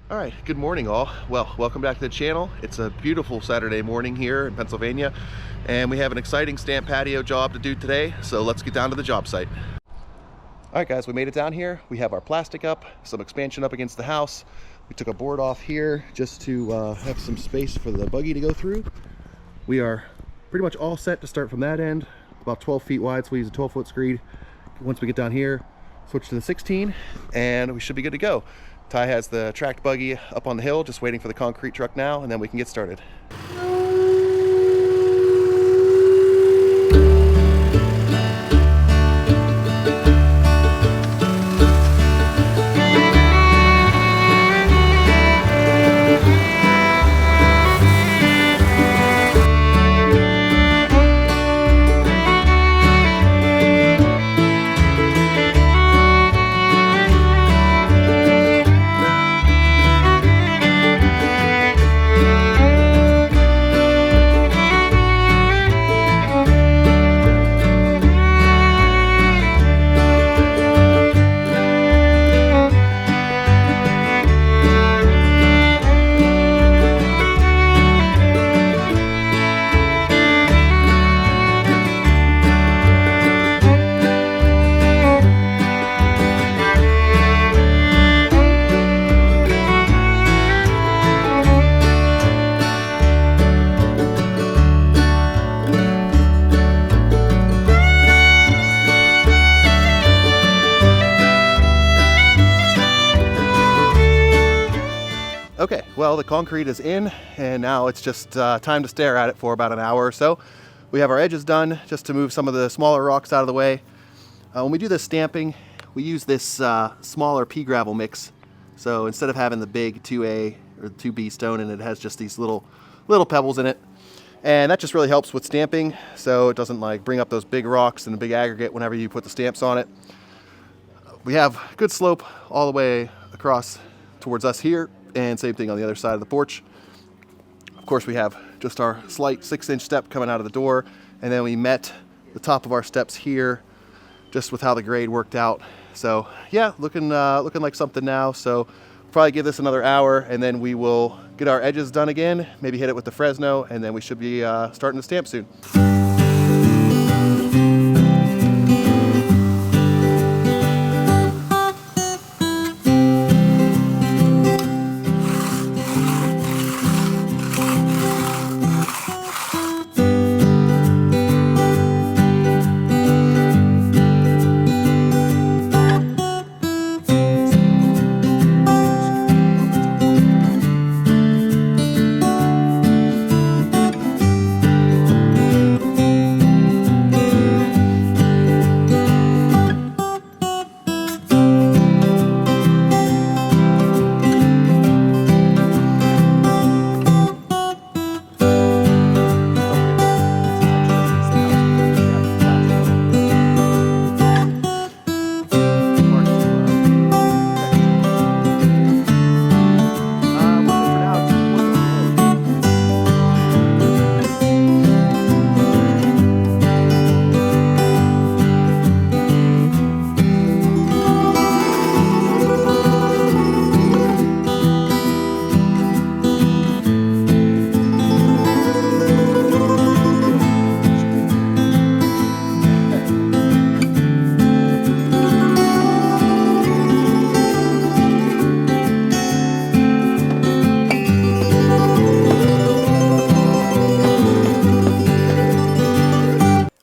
All right, good morning all. Well, welcome back to the channel. It's a beautiful Saturday morning here in Pennsylvania, and we have an exciting stamp patio job to do today, so let's get down to the job site. All right guys, we made it down here. We have our plastic up, some expansion up against the house. We took a board off here just to have some space for the buggy to go through. We are pretty much all set to start from that end, about 12 feet wide, so we use a 12-foot screed. Once we get down here, switch to the 16, and we should be good to go. Ty has the tracked buggy up on the hill, just waiting for the concrete truck now, and then we can get started. Okay, well, the concrete is in, and now it's just time to stare at it for about an hour or so. We have our edges done just to move some of the smaller rocks out of the way. When we do this stamping, we use this smaller pea gravel mix. So instead of having the big 2A or 2B stone, and it has just these little pebbles in it. And that just really helps with stamping, so it doesn't like bring up those big rocks and a big aggregate whenever you put the stamps on it. We have good slope all the way across towards us here. And same thing on the other side of the porch. Of course, we have just our slight 6-inch step coming out of the door, and then we met the top of our steps here, just with how the grade worked out. So yeah, looking like something now. So probably give this another hour, and then we will get our edges done again. Maybe hit it with the Fresno, and then we should be starting to stamp soon.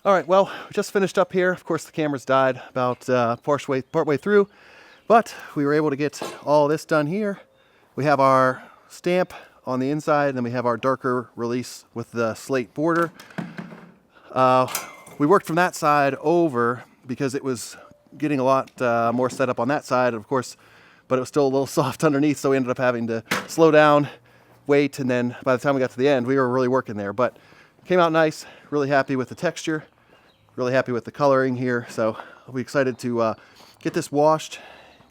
All right, well, we just finished up here. Of course, the camera's died about partway through, but we were able to get all this done here. We have our stamp on the inside, and then we have our darker release with the slate border. We worked from that side over because it was getting a lot more set up on that side, of course, but it was still a little soft underneath, so we ended up having to slow down, wait, and then by the time we got to the end, we were really working there. But it came out nice, really happy with the texture, really happy with the coloring here, so I'll be excited to get this washed,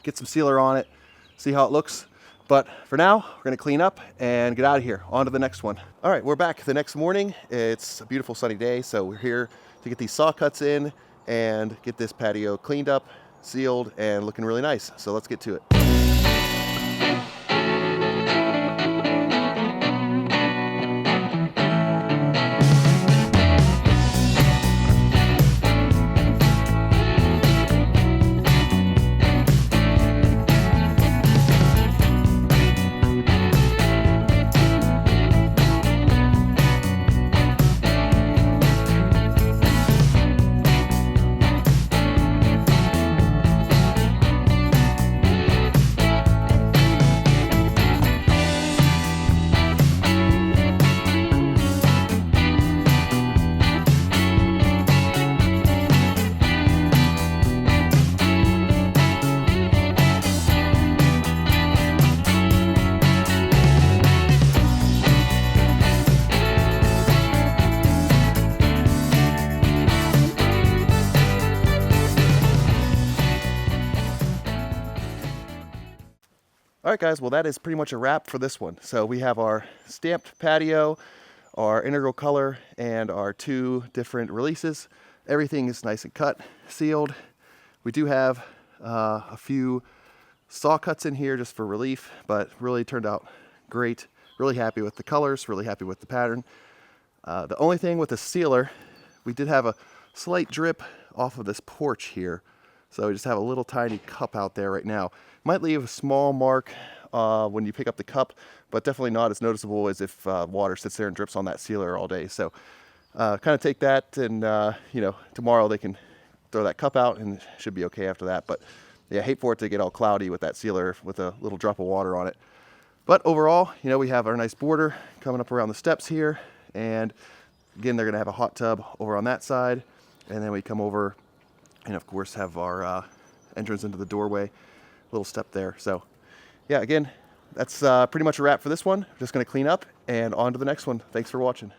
get some sealer on it, see how it looks. But for now, we're gonna clean up and get out of here. On to the next one. All right, we're back the next morning. It's a beautiful sunny day, so we're here to get these saw cuts in and get this patio cleaned up, sealed, and looking really nice. So let's get to it. All right, guys, well, that is pretty much a wrap for this one. So we have our stamped patio, our integral color, and our 2 different releases. Everything is nice and cut, sealed. We do have a few saw cuts in here just for relief, but really turned out great. Really happy with the colors, really happy with the pattern. The only thing with the sealer, we did have a slight drip off of this porch here. So we just have a little tiny cup out there right now. Might leave a small mark when you pick up the cup, but definitely not as noticeable as if water sits there and drips on that sealer all day. So kind of take that, and tomorrow they can throw that cup out and it should be okay after that. But yeah, I hate for it to get all cloudy with that sealer with a little drop of water on it. But overall, we have our nice border coming up around the steps here. And again, they're going to have a hot tub over on that side. And then we come over and, of course, have our entrance into the doorway, little step there. So, yeah, again, that's pretty much a wrap for this one. Just going to clean up and on to the next one. Thanks for watching.